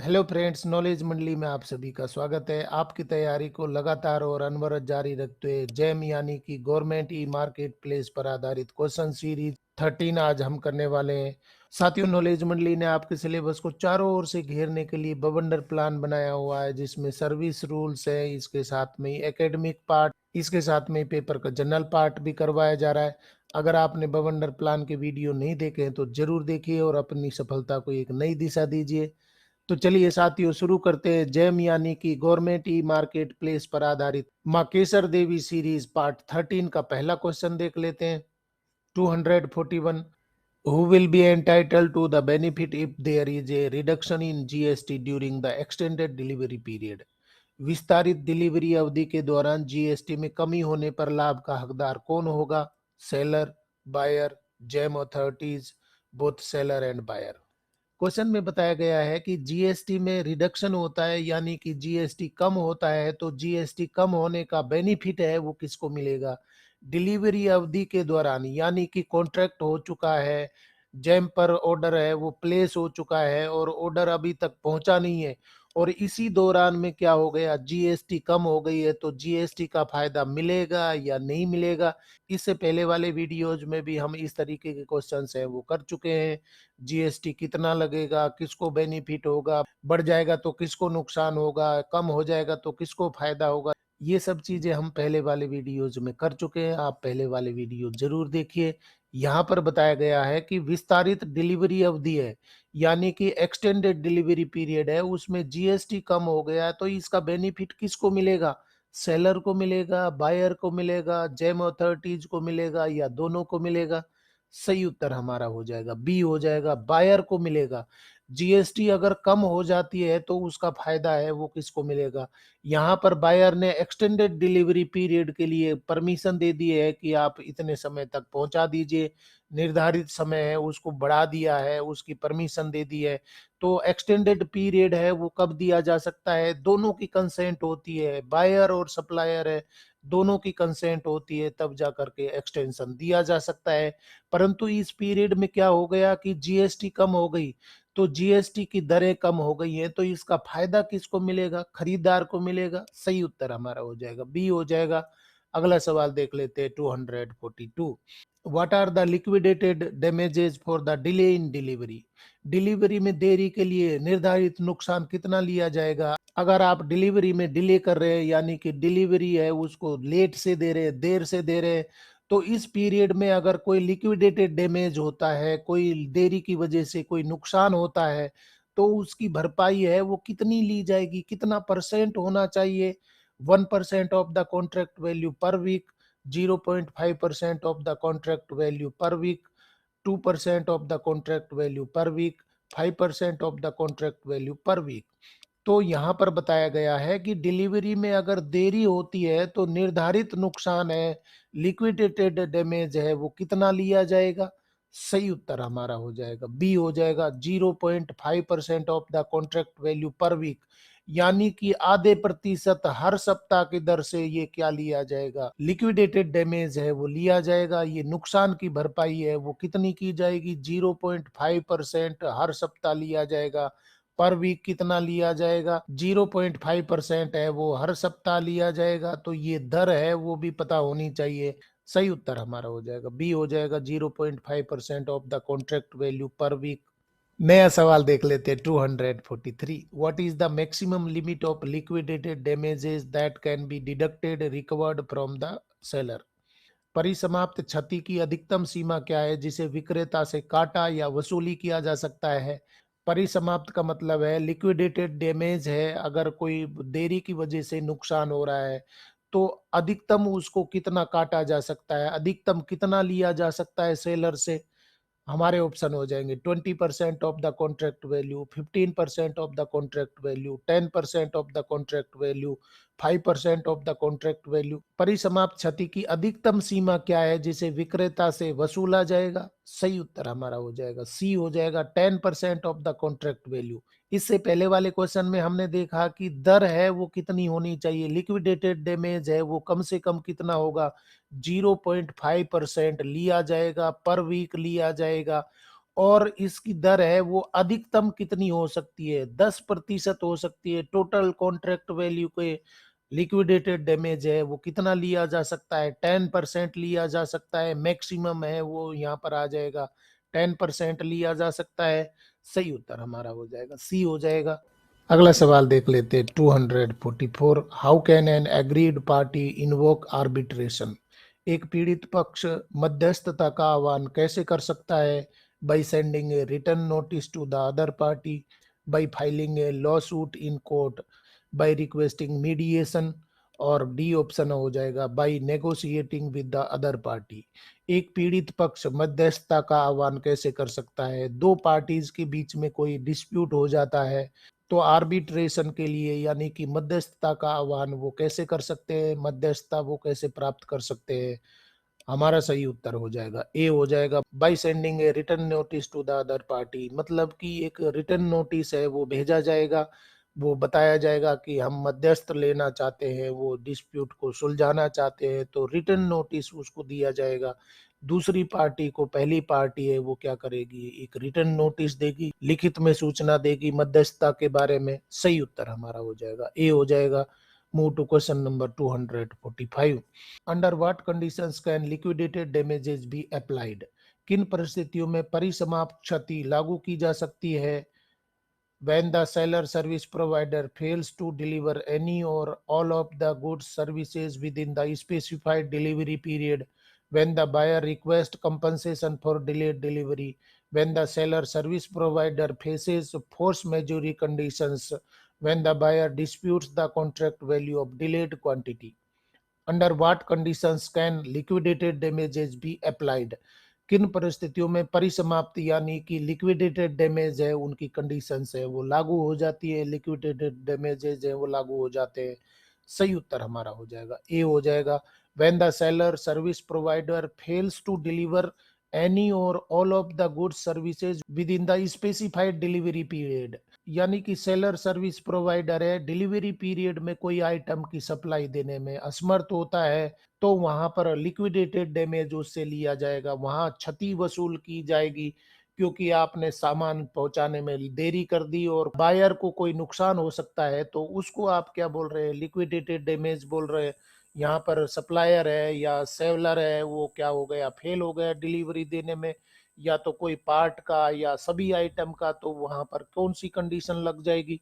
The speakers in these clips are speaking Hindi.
हेलो फ्रेंड्स, नॉलेज मंडली में आप सभी का स्वागत है। आपकी तैयारी को लगातार और अनवरत जारी रखते हुए जैम यानी कि गवर्नमेंट ई मार्केट प्लेस पर आधारित क्वेश्चन सीरीज 13 आज हम करने वाले हैं। साथियों, नॉलेज मंडली ने आपके सिलेबस को चारों ओर से घेरने के लिए बवंडर प्लान बनाया हुआ है, जिसमें सर्विस रूल्स है, इसके साथ में एकेडमिक पार्ट, इसके साथ में पेपर का जनरल पार्ट भी करवाया जा रहा है। अगर आपने बवंडर प्लान के वीडियो नहीं देखे हैं तो जरूर देखिए और अपनी सफलता को एक नई दिशा दीजिए। तो चलिए साथियों, शुरू करते हैं। जैम यानी कि गवर्नमेंट ई मार्केट प्लेस पर आधारित माँ केसर देवी सीरीज पार्ट 13 का पहला क्वेश्चन देख लेते हैं। 241, who will be entitled to the benefit if there is a reduction in GST during the extended delivery period. विस्तारित डिलीवरी अवधि के दौरान जीएसटी में कमी होने पर लाभ का हकदार कौन होगा? Seller, buyer, GeM authorities, both seller and buyer. Question में बताया गया है कि जीएसटी में रिडक्शन होता है यानी कि जीएसटी कम होता है, तो जीएसटी कम होने का बेनिफिट है वो किसको मिलेगा? डिलीवरी अवधि के दौरान, यानी कि कॉन्ट्रैक्ट हो चुका है, जैम पर ऑर्डर है वो प्लेस हो चुका है और ऑर्डर अभी तक पहुंचा नहीं है, और इसी दौरान में क्या हो गया, जीएसटी कम हो गई है, तो जीएसटी का फायदा मिलेगा या नहीं मिलेगा? इससे पहले वाले वीडियोज में भी हम इस तरीके के क्वेश्चंस हैं वो कर चुके हैं। जीएसटी कितना लगेगा, किसको बेनिफिट होगा, बढ़ जाएगा तो किसको नुकसान होगा, कम हो जाएगा तो किसको फायदा होगा, ये सब चीजें हम पहले वाले वीडियोज में कर चुके हैं। आप पहले वाले वीडियो जरूर देखिए। यहाँ पर बताया गया है कि विस्तारित डिलीवरी अवधि है, यानी कि एक्सटेंडेड डिलीवरी पीरियड है, उसमें जीएसटी कम हो गया है, तो इसका बेनिफिट किसको मिलेगा? सेलर को मिलेगा, बायर को मिलेगा, जैम अथॉरिटीज को मिलेगा, या दोनों को मिलेगा? सही उत्तर हमारा हो जाएगा बी हो जाएगा, बायर को मिलेगा। जीएसटी अगर कम हो जाती है तो उसका फायदा है वो किसको मिलेगा? यहाँ पर बायर ने एक्सटेंडेड डिलीवरी पीरियड के लिए परमिशन दे दी है कि आप इतने समय तक पहुंचा दीजिए, निर्धारित समय है उसको बढ़ा दिया है, उसकी परमिशन दे दी है। तो एक्सटेंडेड पीरियड है वो कब दिया जा सकता है? दोनों की कंसेंट होती है, बायर और सप्लायर है, दोनों की कंसेंट होती है, तब जा करके एक्सटेंशन दिया जा सकता है। परंतु इस पीरियड में क्या हो गया कि जीएसटी कम हो गई, तो जीएसटी की दरें कम हो गई हैं, तो इसका फायदा किसको मिलेगा? खरीदार को मिलेगा। सही उत्तर हमारा हो जाएगा बी हो जाएगा। अगला सवाल देख लेते हैं। 242, what are the liquidated damages for the delay in delivery? Delivery में देरी के लिए निर्धारित नुकसान कितना लिया जाएगा? अगर आप डिलीवरी में डिले कर रहे हैं, यानी कि डिलीवरी है उसको लेट से दे रहे हैं, देर से दे रहे हैं, तो इस पीरियड में अगर कोई लिक्विडेटेड डैमेज होता है, कोई देरी की वजह से कोई नुकसान होता है, तो उसकी भरपाई है वो कितनी ली जाएगी, कितना परसेंट होना चाहिए? 1% ऑफ द कॉन्ट्रैक्ट वैल्यू पर week, 0.5% of the contract value पर week, 2% of the contract value पर week, 5% of the contract value पर वीक। तो यहाँ पर बताया गया है कि डिलीवरी में अगर देरी होती है तो निर्धारित नुकसान है, लिक्विडेटेड डैमेज है, वो कितना लिया जाएगा? सही उत्तर हमारा हो जाएगा बी हो जाएगा, 0.5% ऑफ द कॉन्ट्रैक्ट वैल्यू पर वीक, यानी कि आधे प्रतिशत हर सप्ताह की दर से ये क्या लिया जाएगा? लिक्विडेटेड डैमेज है वो लिया जाएगा। ये नुकसान की भरपाई है वो कितनी की जाएगी? 0.5% हर सप्ताह लिया जाएगा। पर वीक कितना लिया जाएगा? 0.5% है वो हर सप्ताह लिया जाएगा। तो ये दर है वो भी पता होनी चाहिए। सही उत्तर हमारा हो जाएगा बी हो जाएगा, 0.5% ऑफ द कॉन्ट्रैक्ट वैल्यू पर वीक। नया सवाल देख लेते हैं। 243, what is the maximum limit of liquidated damages that can be deducted recovered from the seller? परिसमाप्त क्षति की अधिकतम सीमा क्या है जिसे विक्रेता से काटा या वसूली किया जा सकता है? परिसमाप्त का मतलब है लिक्विडेटेड डैमेज है, अगर कोई देरी की वजह से नुकसान हो रहा है तो अधिकतम उसको कितना काटा जा सकता है, अधिकतम कितना लिया जा सकता है सेलर से? हमारे ऑप्शन हो जाएंगे 20% of the contract value, 15% of the contract value, 10% of the contract value, 5% of the contract value. परिसमाप्त क्षति की अधिकतम सीमा क्या है जिसे विक्रेता से वसूला जाएगा? सही उत्तर हमारा हो जाएगा सी हो जाएगा, 10% ऑफ द कॉन्ट्रैक्ट वैल्यू। इससे पहले वाले क्वेश्चन में हमने देखा कि दर है वो कितनी होनी चाहिए, लिक्विडेटेड डैमेज है वो कम से कम कितना होगा? 0.5% लिया जाएगा, पर वीक लिया जाएगा। और इसकी दर है वो अधिकतम कितनी हो सकती है, 10% हो सकती है। टोटल कॉन्ट्रैक्ट वैल्यू के लिक्विडेटेड डैमेज है वो कितना लिया जा सकता है, 10% लिया जा सकता है, मैक्सिमम है वो यहाँ पर आ जाएगा 10% लिया जा सकता है। सही उत्तर हमारा हो जाएगा सी हो जाएगा। अगला सवाल देख लेते हैं 244। How can an agreed party invoke arbitration? एक पीड़ित पक्ष मध्यस्थता का आह्वान कैसे कर सकता है? By sending a return notice to the other party, by filing a law suit in court, by requesting mediation, और डी ऑप्शन हो जाएगा by negotiating with the other party. एक पीड़ित पक्ष मध्यस्थता का आह्वान कैसे कर सकता है? दो पार्टीज के बीच में कोई डिस्प्यूट हो जाता है तो आर्बिट्रेशन के लिए यानी कि मध्यस्थता का आह्वान वो कैसे कर सकते हैं, मध्यस्थता वो कैसे प्राप्त कर सकते हैं? हमारा सही उत्तर हो जाएगा ए हो जाएगा by sending a return notice to the other party. मतलब कि एक रिटर्न नोटिस है वो भेजा जाएगा, वो बताया जाएगा कि हम मध्यस्थ लेना चाहते हैं, वो डिस्प्यूट को सुलझाना चाहते हैं, तो रिटर्न नोटिस उसको दिया जाएगा। दूसरी पार्टी को, पहली पार्टी है वो क्या करेगी, एक रिटर्न नोटिस देगी, लिखित में सूचना देगी मध्यस्थता के बारे में। सही उत्तर हमारा हो जाएगा ए हो जाएगा। Move to question number 245। Under what conditions can liquidated damages be applied? किन परिस्थितियों में परिसमाप्त क्षति लागू की जा सकती है? when the seller service provider fails to deliver any or all of the goods services within the specified delivery period, when the buyer requests compensation for delayed delivery, when the seller service provider faces force majeure conditions, when the buyer disputes the contract value of delayed quantity. Under what conditions can liquidated damages be applied? किन परिस्थितियों में परिसमाप्ति यानी कि लिक्विडेटेड डैमेज है उनकी कंडीशंस है वो लागू हो जाती है, लिक्विडेटेड डैमेजेस है वो लागू हो जाते हैं। सही उत्तर हमारा हो जाएगा ए हो जाएगा। When the seller service provider fails to deliver any or all of the goods services with in the specified delivery period, यानी कि सेलर सर्विस प्रोवाइडर है, डिलीवरी पीरियड में कोई आइटम की सप्लाई देने में असमर्थ होता है, तो वहां पर लिक्विडेटेड डैमेज उससे लिया जाएगा, वहां क्षति वसूल की जाएगी, क्योंकि आपने सामान पहुंचाने में देरी कर दी और बायर को कोई नुकसान हो सकता है, तो उसको आप क्या बोल रहे हैं, लिक्विडेटेड डैमेज बोल रहे हैं। यहाँ पर सप्लायर है या सेलर है वो क्या हो गया, फेल हो गया डिलीवरी देने में, या तो कोई पार्ट का या सभी आइटम का, तो वहां पर कौन सी कंडीशन लग जाएगी,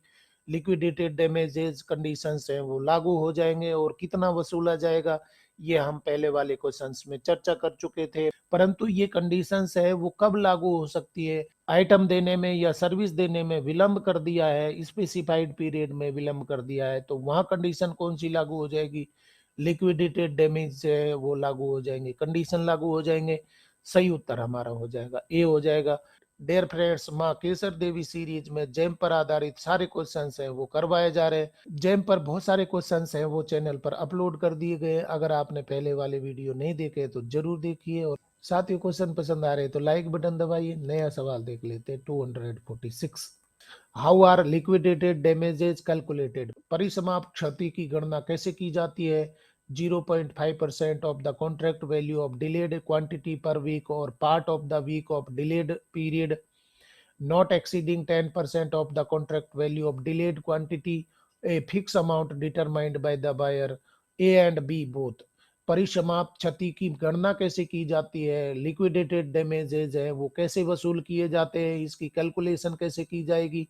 लिक्विडेटेड डैमेजेस कंडीशंस हैं वो लागू हो जाएंगे। और कितना वसूला जाएगा ये हम पहले वाले क्वेश्चंस में चर्चा कर चुके थे, परंतु ये कंडीशंस है वो कब लागू हो सकती है, आइटम देने में या सर्विस देने में विलंब कर दिया है, स्पेसिफाइड पीरियड में विलंब कर दिया है, तो वहां कंडीशन कौन सी लागू हो जाएगी, लिक्विडेटेड डैमेज है वो लागू हो जाएंगे, कंडीशन लागू हो जाएंगे। सही उत्तर हमारा हो जाएगा ए हो जाएगा। डेयर फ्रेंड्स, माँ केसर देवी सीरीज में जेम पर आधारित सारे क्वेश्चंस हैं वो करवाए जा रहे हैं। जेम पर बहुत सारे क्वेश्चंस हैं वो चैनल पर अपलोड कर दिए गए, अगर आपने पहले वाले वीडियो नहीं देखे तो जरूर देखिए, और साथ ही क्वेश्चन पसंद आ रहे तो लाइक बटन दबाइए। नया सवाल देख लेते हैं 246। How are liquidated damages calculated? परिसमाप्त क्षति की गणना कैसे की जाती है? 0.5% of the contract value of delayed quantity पर वीक और part of the week of delayed period, not exceeding 10% of the contract value of delayed quantity, a fixed amount determined by the buyer, A and B both। परिसमाप्त क्षति की गणना कैसे की जाती है, लिक्विडेटेड डैमेजेस है वो कैसे वसूल किए जाते हैं, इसकी कैलकुलेशन कैसे की जाएगी?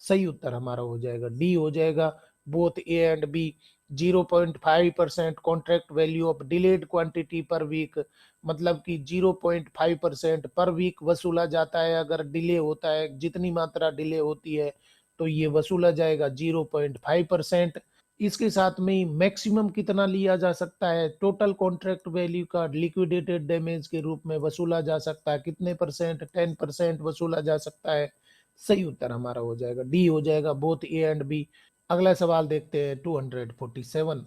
सही उत्तर हमारा हो जाएगा डी हो जाएगा, both A and B. 0.5% contract value of delayed quantity पर वीक, मतलब कि 0.5% पर वीक वसूला जाता है, अगर डिले होता है, जितनी मात्रा डिले होती है तो ये वसूला जाएगा 0.5%। इसके साथ में ही मैक्सिमम कितना लिया जा सकता है, टोटल कॉन्ट्रैक्ट वैल्यू का लिक्विडेटेड डैमेज के रूप में वसूला जा सकता है, कितने परसेंट, 10% वसूला जा सकता है। सही उत्तर हमारा हो जाएगा डी हो जाएगा, बोथ ए एंड बी। अगला सवाल देखते हैं 247।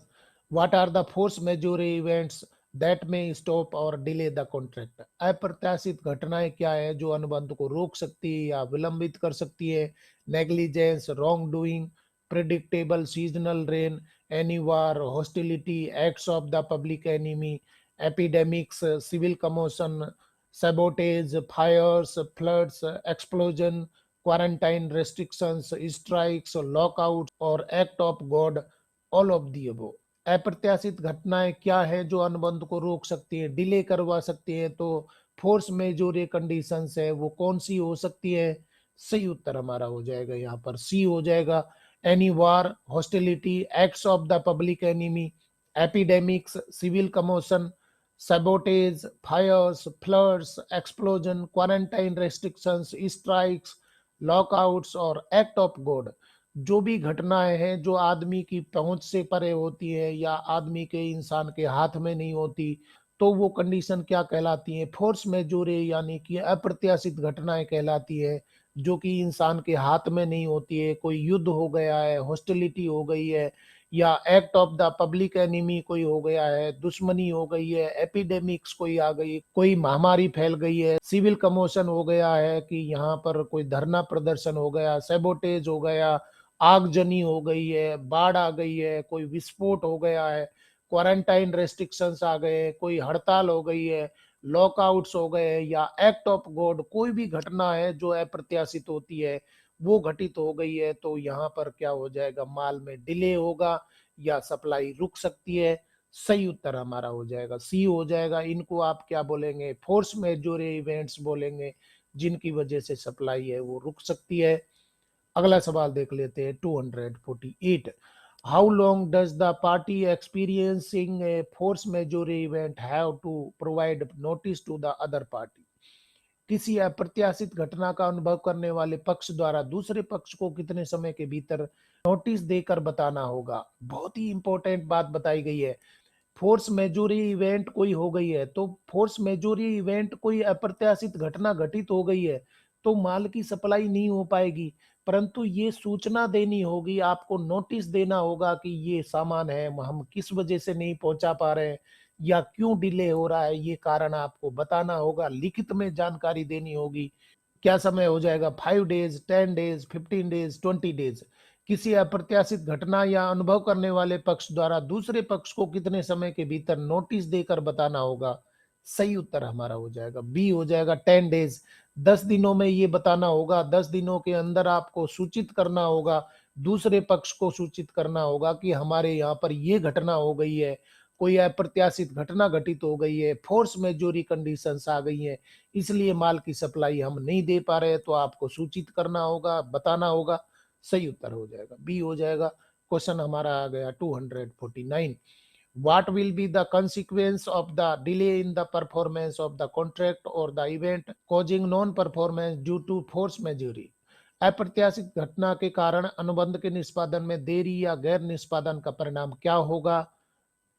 What are the force majeure events that may stop or delay the contract? अप्रत्याशित घटनाएं क्या है जो अनुबंध को रोक सकती है या विलंबित कर सकती है? Negligence, wrongdoing, predictable seasonal rain, any war, hostility, acts of the public enemy, epidemics, civil commotion, sabotage, fires, floods, explosion, quarantine restrictions, strikes, lockouts और act of God, all of the above। अप्रत्याशित घटनाएं क्या है जो अनुबंध को रोक सकती है, डिले करवा सकती है? तो फोर्स मेजोरे कंडीशंस है, वो कौन सी हो सकती है? सही उत्तर हमारा हो जाएगा यहाँ पर सी हो जाएगा। Any war, hostility, acts of the public enemy, epidemics, civil commotion, sabotage, fires, floods, explosion, quarantine restrictions, strikes, lockouts और एक्ट ऑफ गॉड। जो भी घटनाएं हैं जो आदमी की पहुंच से परे होती है या आदमी के इंसान के हाथ में नहीं होती, तो वो कंडीशन क्या कहलाती है? फोर्स मेजोरे यानी कि अप्रत्याशित घटनाएं कहलाती है, जो कि इंसान के हाथ में नहीं होती है। कोई युद्ध हो गया है, हॉस्टिलिटी हो गई है, या act of the public enemy कोई हो गया है, दुश्मनी हो गई है, एपिडेमिक्स कोई आ गई, कोई महामारी फैल गई है, सिविल कमोशन हो गया है कि यहाँ पर कोई धरना प्रदर्शन हो गया, सेबोटेज हो गया, आगजनी हो गई है, बाढ़ आ गई है, कोई विस्फोट हो गया है, क्वारंटाइन रेस्ट्रिक्शंस आ गए, कोई हड़ताल हो गई है, लॉकआउट्स हो गए, या एक्ट ऑफ गॉड कोई भी घटना है जो अप्रत्याशित होती है वो घटित हो गई है, तो यहाँ पर क्या हो जाएगा? माल में डिले होगा या सप्लाई रुक सकती है। सही उत्तर हमारा हो जाएगा सी हो जाएगा। इनको आप क्या बोलेंगे? फोर्स मेजोरे इवेंट्स बोलेंगे, जिनकी वजह से सप्लाई है वो रुक सकती है। अगला सवाल देख लेते हैं 248। How long does the party experiencing a force majeure event have to provide notice to the other party? किसी अप्रत्याशित घटना का अनुभव करने वाले पक्ष द्वारा दूसरे पक्ष को कितने समय के भीतर नोटिस देकर बताना होगा? बहुत ही इंपॉर्टेंट बात बताई गई है। फोर्स मेजोरी इवेंट कोई हो गई है, तो फोर्स मेजोरी इवेंट कोई अप्रत्याशित घटना घटित हो गई है, तो माल की सप्लाई नहीं हो पाएगी, परंतु ये सूचना देनी होगी, आपको नोटिस देना होगा कि ये सामान है, हम किस वजह से नहीं पहुंचा पा रहे हैं या क्यों डिले हो रहा है, ये कारण आपको बताना होगा, लिखित में जानकारी देनी होगी। क्या समय हो जाएगा? 5 डेज, 10 डेज, 15 डेज, 20 डेज। किसी अप्रत्याशित घटना या अनुभव करने वाले पक्ष द्वारा दूसरे पक्ष को कितने समय के भीतर नोटिस देकर बताना होगा? सही उत्तर हमारा हो जाएगा बी हो जाएगा 10 डेज। 10 दिनों में ये बताना होगा, 10 दिनों के अंदर आपको सूचित करना होगा, दूसरे पक्ष को सूचित करना होगा कि हमारे यहाँ पर ये घटना हो गई है, कोई अप्रत्याशित घटना घटित हो गई है, फोर्स मेजोरी कंडीशंस आ गई है, इसलिए माल की सप्लाई हम नहीं दे पा रहे, तो आपको सूचित करना होगा, बताना होगा। सही उत्तर हो जाएगा बी हो जाएगा। क्वेश्चन हमारा आ गया 249। What will be the consequence of the delay in the performance of the contract or the event causing non-performance due to force majeure? अप्रत्याशित घटना के कारण अनुबंध के निष्पादन में देरी या गैर निष्पादन का परिणाम क्या होगा?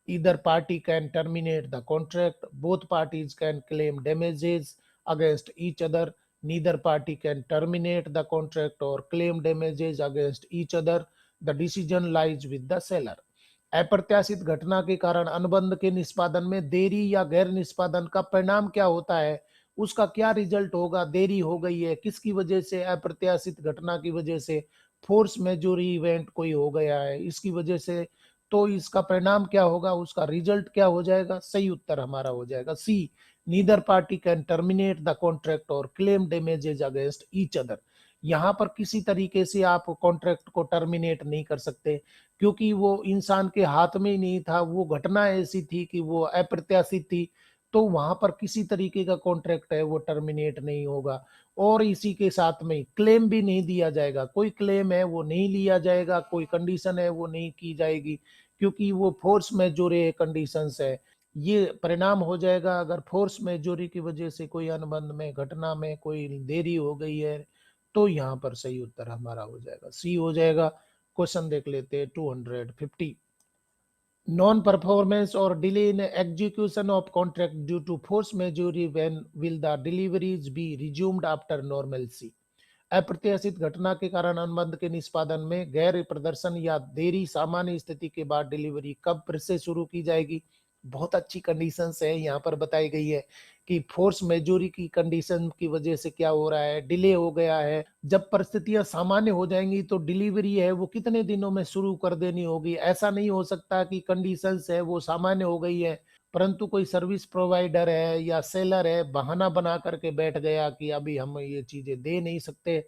Either party can terminate the contract, both parties can claim damages against each other, neither party can terminate the contract or claim damages against each other, the decision lies with the seller। अप्रत्याशित घटना के कारण अनुबंध के निष्पादन में देरी या गैर निष्पादन का परिणाम क्या होता है? उसका क्या रिजल्ट होगा? देरी हो गई है किसकी वजह से? अप्रत्याशित घटना की वजह से, फोर्स मेजोरी इवेंट कोई हो गया है इसकी वजह से, तो इसका परिणाम क्या होगा? उसका रिजल्ट क्या हो जाएगा? सही उत्तर हमारा हो जाएगा C, neither party can terminate the contract or claim damages against each other. यहाँ पर किसी तरीके से आप कॉन्ट्रैक्ट को टर्मिनेट नहीं कर सकते, क्योंकि वो इंसान के हाथ में ही नहीं था, वो घटना ऐसी थी कि वो अप्रत्याशित थी, तो वहां पर किसी तरीके का कॉन्ट्रैक्ट है वो टर्मिनेट नहीं होगा। और इसी के साथ में क्लेम भी नहीं दिया जाएगा, कोई क्लेम है वो नहीं लिया जाएगा, कोई कंडीशन है वो नहीं की जाएगी, क्योंकि वो फोर्स मेजोरे कंडीशंस है। ये परिणाम हो जाएगा अगर फोर्स मेजोरी की वजह से कोई अनुबंध में घटना में कोई देरी हो गई है, तो यहाँ पर सही उत्तर हमारा हो जाएगा सी हो जाएगा। क्वेश्चन देख लेते हैं 250। नॉन परफॉर्मेंस और delay in execution of contract due to force majeure, when will the deliveries be resumed after normalcy? अप्रत्याशित घटना के कारण अनुबंध के निष्पादन में गैर प्रदर्शन या देरी सामान्य स्थिति के बाद डिलीवरी कब फिर से शुरू की जाएगी? बहुत अच्छी कंडीशंस है यहाँ पर बताई गई है कि फोर्स मेजोरी की कंडीशन की वजह से क्या हो रहा है, डिले हो गया है। जब परिस्थितियां सामान्य हो जाएंगी तो डिलीवरी है वो कितने दिनों में शुरू कर देनी होगी। ऐसा नहीं हो सकता कि कंडीशंस है वो सामान्य हो गई है परंतु कोई सर्विस प्रोवाइडर है या सेलर है, बहाना बना करके बैठ गया कि अभी हम ये चीज़ें दे नहीं सकते,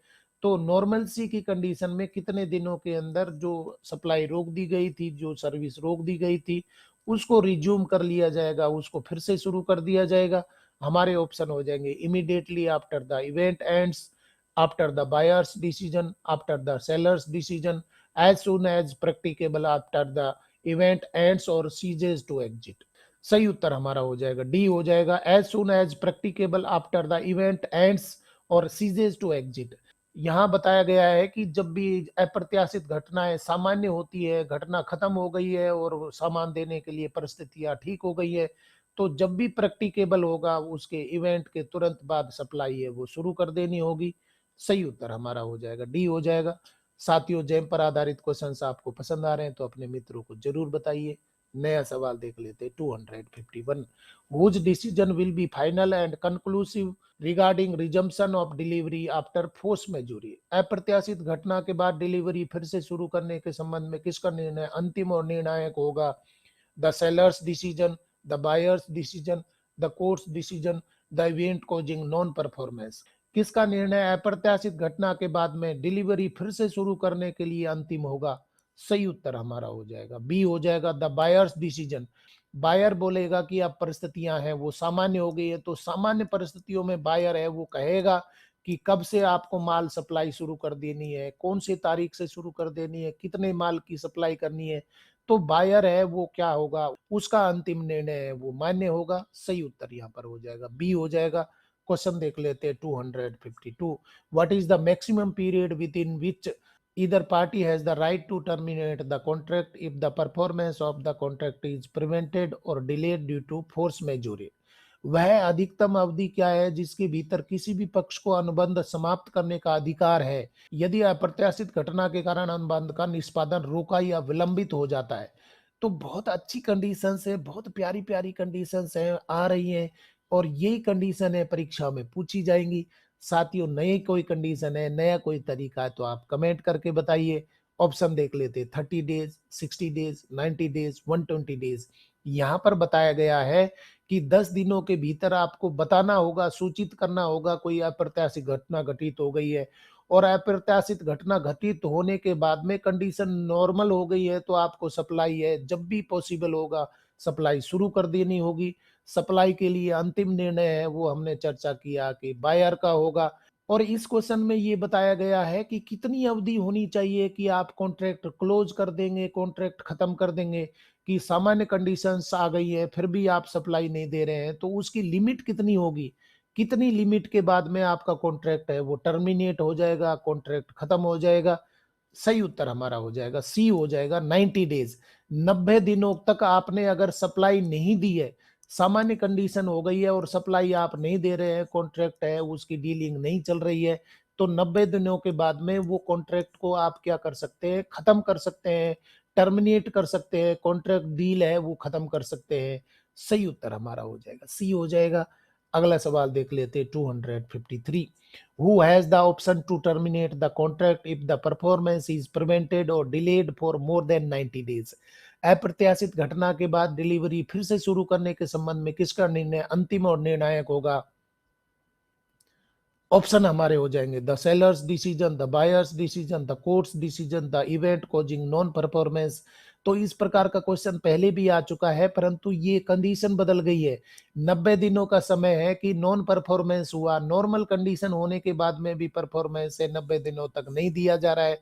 तो नॉर्मल-सी की कंडीशन में कितने दिनों के अंदर जो सप्लाई रोक दी गई थी, जो सर्विस रोक दी गई थी, उसको रिज़्यूम कर लिया जाएगा, उसको फिर से शुरू कर दिया जाएगा। हमारे ऑप्शन हो जाएँगे immediately after the event ends, after the buyer's decision, after the seller's decision, as soon as practicable after the event ends और सीजेस टू एग्जिट। सही उत्तर हमारा हो जाएगा डी हो जाएगा, as soon as practicable after the event ends और सीजेस टू एग्जिट। यहाँ बताया गया है कि जब भी अप्रत्याशित घटनाएं सामान्य होती है, घटना खत्म हो गई है और सामान देने के लिए परिस्थितियां ठीक हो गई है, तो जब भी प्रैक्टिकेबल होगा उसके इवेंट के तुरंत बाद सप्लाई है वो शुरू कर देनी होगी। सही उत्तर हमारा हो जाएगा डी हो जाएगा। साथियों, जेम पर आधारित क्वेश्चंस आपको पसंद आ रहे हैं तो अपने मित्रों को जरूर बताइए। नया सवाल देख लेते हैं 251। Whose decision will be final and conclusive regarding resumption of delivery after force majeure. अप्रत्याशित घटना के बाद डिलीवरी फिर से शुरू करने के संबंध में किसका निर्णय अंतिम और निर्णायक होगा? The seller's decision, the buyer's decision, the courts decision, the event causing non performance. किसका निर्णय अप्रत्याशित घटना के बाद में डिलीवरी फिर से शुरू करने के लिए अंतिम होगा? सही उत्तर हमारा हो जाएगा बी हो जाएगा, द बायर्स डिसीजन। बायर बोलेगा कि अब परिस्थितियां हैं वो सामान्य हो गई है, तो सामान्य परिस्थितियों में बायर है वो कहेगा कि कब से आपको माल सप्लाई शुरू कर देनी है, कौन सी तारीख से शुरू कर देनी है, कितने माल की सप्लाई करनी है। तो बायर है वो क्या होगा, उसका अंतिम निर्णय है वो मान्य होगा। सही उत्तर यहाँ पर हो जाएगा बी हो जाएगा। क्वेश्चन देख लेते हैं 252। What is the maximum period with in which either party has the right to terminate the contract if the performance of the contract is prevented or delayed due to force majeure। वह अधिकतम अवधि क्या है जिसके भीतर किसी भी पक्ष को अनुबंध समाप्त करने का अधिकार है यदि अप्रत्याशित घटना के कारण अनुबंध का निष्पादन रोका या विलंबित हो जाता है। तो बहुत अच्छी कंडीशंस है, बहुत प्यारी प्यारी कंडीशंस है आ रही हैं और यही कंडीशन है परीक्षा में पूछी जाएंगी। साथियों, नई कोई कंडीशन है, नया कोई तरीका है तो आप कमेंट करके बताइए। ऑप्शन देख लेते 30 डेज, 60 डेज, 90 डेज, 120 डेज। यहाँ पर बताया गया है कि 10 दिनों के भीतर आपको बताना होगा, सूचित करना होगा कोई अप्रत्याशित घटना घटित हो गई है और अप्रत्याशित घटना घटित होने के बाद में कंडीशन नॉर्मल हो गई है तो आपको सप्लाई है जब भी पॉसिबल होगा सप्लाई शुरू कर देनी होगी। सप्लाई के लिए अंतिम निर्णय है वो हमने चर्चा किया कि बायर का होगा और इस क्वेश्चन में ये बताया गया है कि कितनी अवधि होनी चाहिए कि आप कॉन्ट्रैक्ट क्लोज कर देंगे, कॉन्ट्रैक्ट खत्म कर देंगे, कि सामान्य कंडीशंस आ गई है फिर भी आप सप्लाई नहीं दे रहे हैं तो उसकी लिमिट कितनी होगी, कितनी लिमिट के बाद में आपका कॉन्ट्रैक्ट है वो टर्मिनेट हो जाएगा, कॉन्ट्रैक्ट खत्म हो जाएगा। सही उत्तर हमारा हो जाएगा सी हो जाएगा 90 डेज। 90 दिनों तक आपने अगर सप्लाई नहीं दी है, सामान्य कंडीशन हो गई है और सप्लाई आप नहीं दे रहे हैं, कॉन्ट्रैक्ट है उसकी डीलिंग नहीं चल रही है, तो 90 दिनों के बाद में वो कॉन्ट्रैक्ट को आप क्या कर सकते हैं, खत्म कर सकते हैं, टर्मिनेट कर सकते हैं, कॉन्ट्रैक्ट डील है वो खत्म कर सकते हैं। सही उत्तर हमारा हो जाएगा सी हो जाएगा। अगला सवाल देख लेते हैं 253। Who has the option to terminate the contract if the performance is prevented or delayed for more than 90 days। अप्रत्याशित घटना के बाद डिलीवरी फिर से शुरू करने के संबंध में किसका निर्णय अंतिम और निर्णायक होगा? ऑप्शन हमारे हो जाएंगे the seller's decision, the buyer's decision, the courts decision, the event causing non performance. तो इस प्रकार का क्वेश्चन पहले भी आ चुका है परंतु ये कंडीशन बदल गई है। 90 दिनों का समय है कि नॉन परफॉर्मेंस हुआ, नॉर्मल कंडीशन होने के बाद में भी परफॉर्मेंस है 90 दिनों तक नहीं दिया जा रहा है,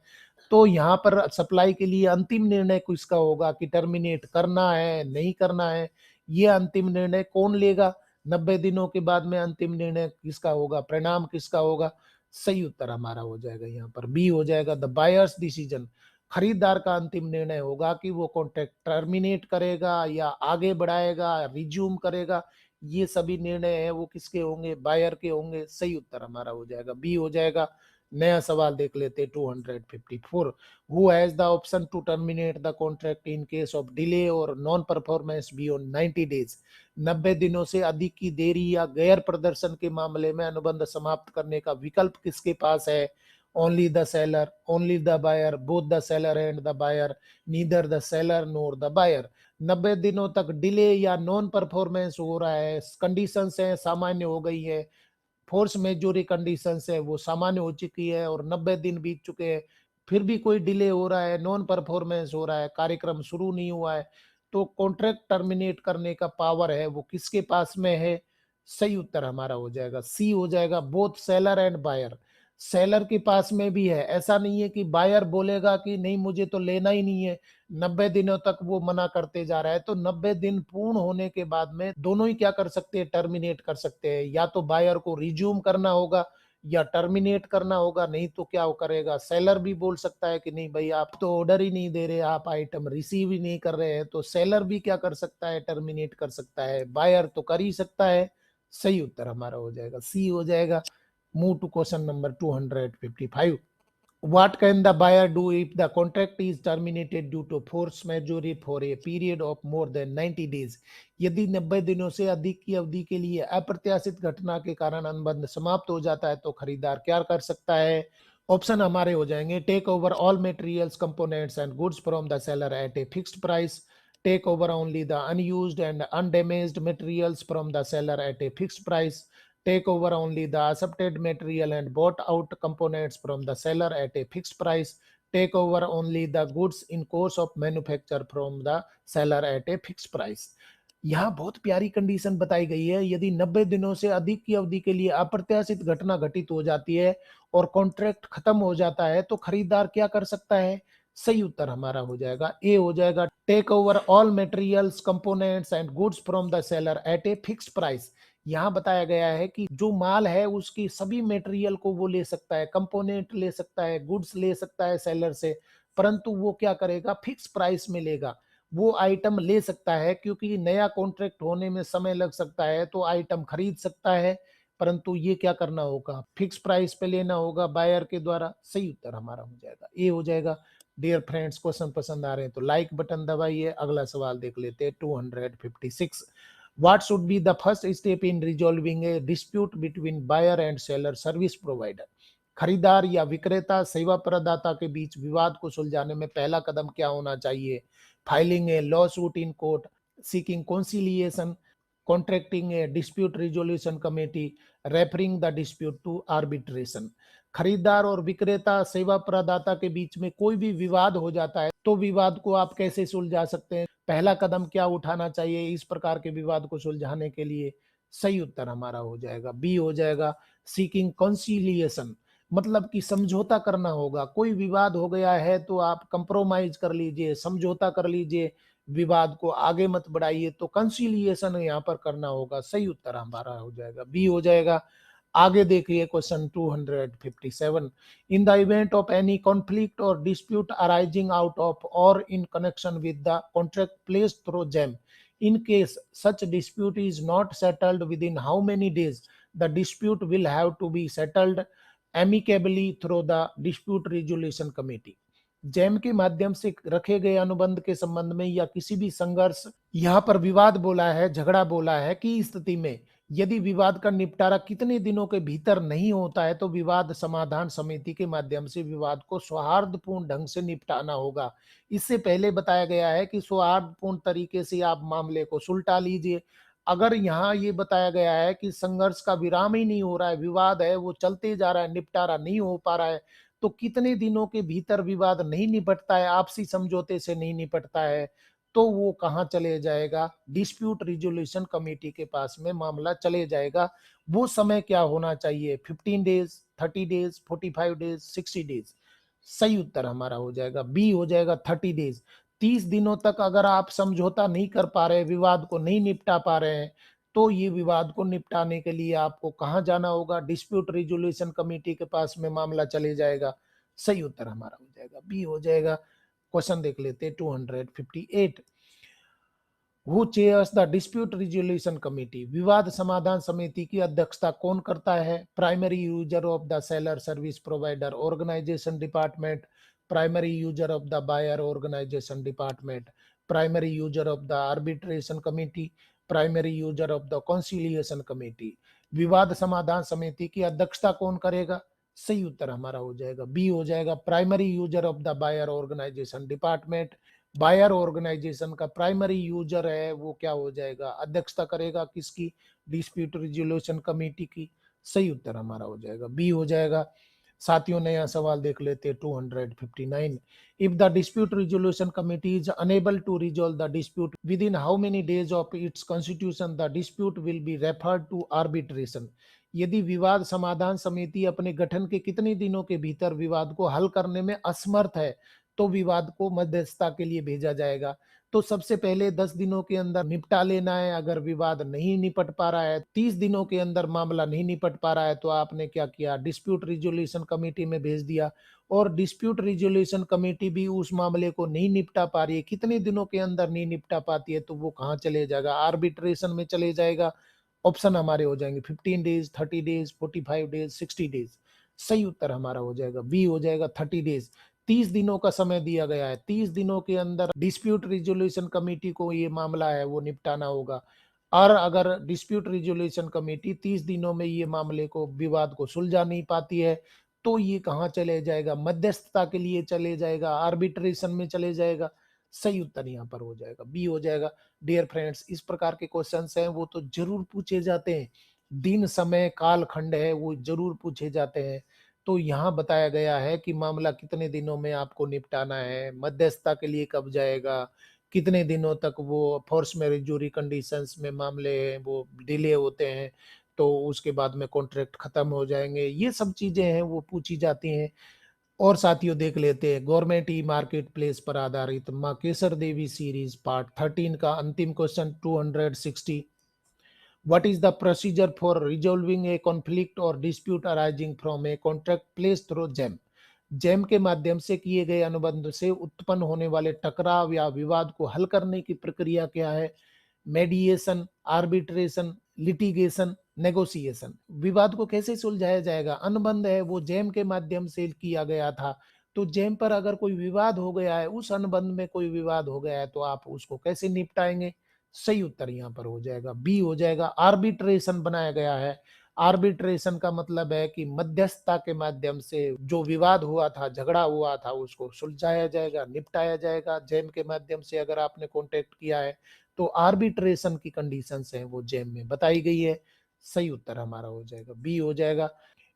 तो यहाँ पर सप्लाई के लिए अंतिम निर्णय किसका होगा कि टर्मिनेट करना है नहीं करना है। ये अंतिम निर्णय कौन लेगा? 90 दिनों के बाद में अंतिम निर्णय किसका होगा, परिणाम किसका होगा? सही उत्तर हमारा हो जाएगा यहाँ पर बी हो जाएगा द बायर्स डिसीजन। खरीदार का अंतिम निर्णय होगा कि वो कॉन्ट्रैक्ट टर्मिनेट करेगा या आगे बढ़ाएगा, रिज्यूम करेगा। ये सभी निर्णय है वो किसके होंगे? बायर के होंगे। सही उत्तर हमारा हो जाएगा बी हो जाएगा। नया सवाल देख लेते 254। Who has the option to terminate the contract in case of delay और नॉन परफॉर्मेंस बियॉन्ड 90 डेज। 90 दिनों से अधिक की देरी या गैर प्रदर्शन के मामले में अनुबंध समाप्त करने का विकल्प किसके पास है? Only the seller, only the buyer, both the seller and the buyer, neither the seller nor the buyer. 90 दिनों तक डिले या नॉन परफॉर्मेंस हो रहा है, कंडीशंस हैं सामान्य हो गई है, फोर्स मेजोरी कंडीशंस है वो सामान्य हो चुकी है और 90 दिन बीत चुके हैं, फिर भी कोई डिले हो रहा है, नॉन परफॉर्मेंस हो रहा है, कार्यक्रम शुरू नहीं हुआ है, तो कॉन्ट्रैक्ट टर्मिनेट करने का पावर है वो किसके पास में है? सही उत्तर हमारा हो जाएगा सी हो जाएगा, both seller and buyer. Seller के पास में भी है, ऐसा नहीं है कि बायर बोलेगा कि नहीं मुझे तो लेना ही नहीं है, 90 दिनों तक वो मना करते जा रहा है, तो 90 दिन पूर्ण होने के बाद में दोनों ही क्या कर सकते हैं? टर्मिनेट कर सकते हैं। या तो बायर को रिज्यूम करना होगा या टर्मिनेट करना होगा, नहीं तो क्या वो करेगा? सेलर भी बोल सकता है कि नहीं भाई आप तो ऑर्डर ही नहीं दे रहे, आप आइटम रिसीव ही नहीं कर रहे हैं, तो सेलर भी क्या कर सकता है? टर्मिनेट कर सकता है। बायर तो कर ही सकता है। सही उत्तर हमारा हो जाएगा सी हो जाएगा। Move to question number 255. What can the buyer do if the contract is terminated due to force majeure for a period of more than 90 days? यदि 90 दिनों से अधिक की अवधि के लिए अप्रत्याशित घटना के कारण अनुबंध समाप्त हो जाता है तो खरीदार क्या कर सकता है? ऑप्शन हमारे हो जाएंगे take over all materials components and goods from the seller at a fixed price, take over only the unused and undamaged materials from the seller at a fixed price, take over only the accepted material and bought out components from the seller at a fixed price, take over only the goods in course of manufacture from the seller at a fixed price. यहाँ बहुत प्यारी कंडीशन बताई गई है, यदि 90 दिनों से अधिक की अवधि के लिए अप्रत्याशित घटना घटित हो जाती है और कॉन्ट्रैक्ट खत्म हो जाता है तो खरीदार क्या कर सकता है? सही उत्तर हमारा हो जाएगा ए हो जाएगा, take over all materials components and goods from the seller at a fixed price. यहाँ बताया गया है कि जो माल है उसकी सभी मटेरियल को वो ले सकता है, कंपोनेंट ले सकता है, गुड्स ले सकता है सेलर से, परंतु वो क्या करेगा? फिक्स प्राइस में लेगा। वो आइटम ले सकता है क्योंकि नया कॉन्ट्रैक्ट होने में समय लग सकता है तो आइटम खरीद सकता है, परंतु ये क्या करना होगा? फिक्स प्राइस पे लेना होगा बायर के द्वारा। सही उत्तर हमारा हो जाएगा ए हो जाएगा। डियर फ्रेंड्स, क्वेश्चन पसंद आ रहे हैं तो लाइक बटन दबाइए। अगला सवाल देख लेते हैं 256. What should be the first step in resolving a dispute between buyer and seller service provider? खरीदार या विक्रेता सेवा प्रदाता के बीच विवाद को सुलझाने में पहला कदम क्या होना चाहिए? Filing a law suit in court, seeking conciliation, contracting a dispute resolution committee, referring the dispute to arbitration. खरीदार और विक्रेता सेवा प्रदाता के बीच में कोई भी विवाद हो जाता है तो विवाद को आप कैसे सुलझा सकते हैं? पहला कदम क्या उठाना चाहिए इस प्रकार के विवाद को सुलझाने के लिए? सही उत्तर हमारा हो जाएगा बी हो जाएगा, सीकिंग कंसीलिएशन, मतलब कि समझौता करना होगा। कोई विवाद हो गया है तो आप कंप्रोमाइज कर लीजिए, समझौता कर लीजिए, विवाद को आगे मत बढ़ाइए, तो कंसीलिएशन यहाँ पर करना होगा। सही उत्तर हमारा हो जाएगा बी हो जाएगा। आगे देखिए question 257. In the event of any conflict or dispute arising out of or in connection with the contract placed through GeM, in case such dispute is not settled within how many days, the dispute will have to be settled amicably through the dispute resolution committee. Jam के माध्यम से रखे गए अनुबंध के संबंध में या किसी भी संघर्ष, यहाँ पर विवाद बोला है, झगड़ा बोला है, कि स्थिति में यदि विवाद का निपटारा कितने दिनों के भीतर नहीं होता है तो विवाद समाधान समिति के माध्यम से विवाद को सौहार्दपूर्ण ढंग से निपटाना होगा। इससे पहले बताया गया है कि सौहार्दपूर्ण तरीके से आप मामले को सुलटा लीजिए। अगर यहाँ ये बताया गया है कि संघर्ष का विराम ही नहीं हो रहा है, विवाद है वो चलते जा रहा है, निपटारा नहीं हो पा रहा है, तो कितने दिनों के भीतर विवाद नहीं निपटता है, आपसी समझौते से नहीं निपटता है, तो वो कहाँ चले जाएगा? डिस्प्यूट रिजोल्यूशन कमेटी के पास में मामला चले जाएगा। वो समय क्या होना चाहिए? 15 डेज, 30 डेज, 45 डेज, 60 डेज। सही उत्तर हमारा हो जाएगा बी हो जाएगा 30 डेज। 30 दिनों तक अगर आप समझौता नहीं कर पा रहे, विवाद को नहीं निपटा पा रहे हैं, तो ये विवाद को निपटाने के लिए आपको कहाँ जाना होगा? डिस्प्यूट रिजोल्यूशन कमेटी के पास में मामला चले जाएगा। सही उत्तर हमारा हो जाएगा बी हो जाएगा। क्वेश्चन देख लेते हैं 258. Who chairs the dispute resolution committee? विवाद समाधान समिति की अध्यक्षता कौन करता है? Primary user of the seller service provider organisation department, primary user of the buyer organisation department, primary user of the arbitration committee, primary user of the conciliation committee. विवाद समाधान समिति की अध्यक्षता कौन करेगा? सही उत्तर हमारा हो जाएगा बी हो जाएगा, primary user of the buyer organisation department. Buyer organisation का प्राइमरी यूजर है वो क्या हो जाएगा, अध्यक्षता करेगा किसकी, डिस्प्यूट रिजोल्यूशन कमेटी की। सही उत्तर हमारा हो जाएगा बी हो जाएगा। साथियों नया सवाल देख लेते हैं 259। If the dispute resolution committee is unable to resolve the dispute within how many days of its constitution the dispute will be referred to arbitration. यदि विवाद समाधान समिति अपने गठन के कितने दिनों के भीतर विवाद को हल करने में असमर्थ है तो विवाद को मध्यस्थता के लिए भेजा जाएगा। तो सबसे पहले 10 दिनों के अंदर निपटा लेना है। अगर विवाद नहीं निपट पा रहा है, 30 दिनों के अंदर मामला नहीं निपट पा रहा है, तो आपने क्या किया, डिस्प्यूट रिजोल्यूशन कमेटी में भेज दिया। और डिस्प्यूट रिजोल्यूशन कमेटी भी उस मामले को नहीं निपटा पा रही है, कितने दिनों के अंदर नहीं निपटा पाती है, तो वो कहाँ चले जाएगा, आर्बिट्रेशन में चले जाएगा। ऑप्शन हमारे हो जाएंगे 15 डेज, 30 डेज, 45 डेज, 60 डेज। सही उत्तर हमारा हो जाएगा बी हो जाएगा 30 डेज। 30 दिनों का समय दिया गया है, 30 दिनों के अंदर डिस्प्यूट रिजोल्यूशन कमेटी को ये मामला है वो निपटाना होगा। और अगर डिस्प्यूट रिजोल्यूशन कमेटी 30 दिनों में ये मामले को, विवाद को सुलझा नहीं पाती है, तो ये कहाँ चले जाएगा, मध्यस्थता के लिए चले जाएगा, आर्बिट्रेशन में चले जाएगा। सही उत्तर यहाँ पर हो जाएगा बी हो जाएगा। डियर फ्रेंड्स, इस प्रकार के क्वेश्चंस हैं वो तो जरूर पूछे जाते हैं, दिन समय काल खंड है वो जरूर पूछे जाते हैं। तो यहाँ बताया गया है कि मामला कितने दिनों में आपको निपटाना है, मध्यस्थता के लिए कब जाएगा, कितने दिनों तक वो फोर्स मैजेure कंडीशंस में मामले हैं वो डिले होते हैं, तो उसके बाद में कॉन्ट्रैक्ट खत्म हो जाएंगे, ये सब चीजें हैं वो पूछी जाती हैं। और साथियों देख लेते हैं गवर्नमेंट ई मार्केट प्लेस पर आधारित माँ केसर देवी सीरीज पार्ट 13 का अंतिम question 260। What is the procedure for resolving a conflict or dispute arising from a contract placed through JAM? Jam के माध्यम से किए गए अनुबंध से उत्पन्न होने वाले टकराव या विवाद को हल करने की प्रक्रिया क्या है? मेडिएशन, आर्बिट्रेशन, लिटिगेशन, नेगोशिएशन। विवाद को कैसे सुलझाया जाएगा? अनुबंध है वो जैम के माध्यम से किया गया था, तो जैम पर अगर कोई विवाद हो गया है, उस अनुबंध में कोई विवाद हो गया है, तो आप उसको कैसे निपटाएंगे? सही उत्तर यहाँ पर हो जाएगा बी हो जाएगा, आर्बिट्रेशन बनाया गया है। आर्बिट्रेशन का मतलब है कि मध्यस्थता के माध्यम से जो विवाद हुआ था, झगड़ा हुआ था, उसको सुलझाया जाएगा, निपटाया जाएगा। जेम के माध्यम से अगर आपने कॉन्टेक्ट किया है तो आर्बिट्रेशन की कंडीशंस हैं वो जेम में बताई गई है। सही उत्तर हमारा हो जाएगा बी हो जाएगा।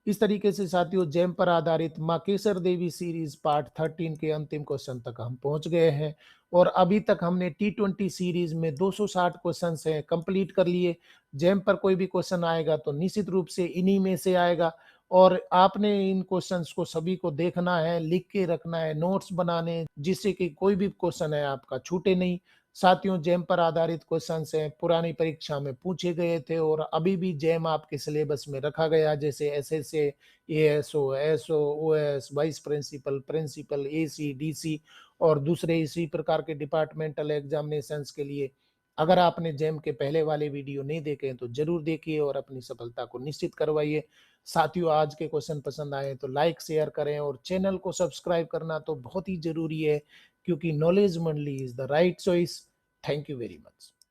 इस तरीके से साथियों जैम पर आधारित माँ केसर देवी सीरीज पार्ट 13 के अंतिम क्वेश्चन तक हम पहुंच गए हैं। और अभी तक हमने T20 सीरीज में 260 क्वेश्चन हैं कंप्लीट कर लिए। जैम पर कोई भी क्वेश्चन आएगा तो निश्चित रूप से इन्हीं में से आएगा, और आपने इन क्वेश्चंस को सभी को देखना है, लिख के रखना है, नोट्स बनाने, जिससे कि कोई भी क्वेश्चन है आपका छूटे नहीं। साथियों जैम पर आधारित क्वेश्चंस हैं, पुरानी परीक्षा में पूछे गए थे और अभी भी जैम आपके सिलेबस में रखा गया, जैसे SSA, ASO, SO, OS, vice principal, principal, AC, DC और दूसरे इसी प्रकार के डिपार्टमेंटल एग्जामिनेशंस के लिए। अगर आपने जैम के पहले वाले वीडियो नहीं देखे हैं तो जरूर देखिए और अपनी सफलता को निश्चित करवाइए। साथियों आज के क्वेश्चन पसंद आए तो लाइक शेयर करें और चैनल को सब्सक्राइब करना तो बहुत ही जरूरी है, क्योंकि नॉलेज मंडली is the right choice. Thank you very much.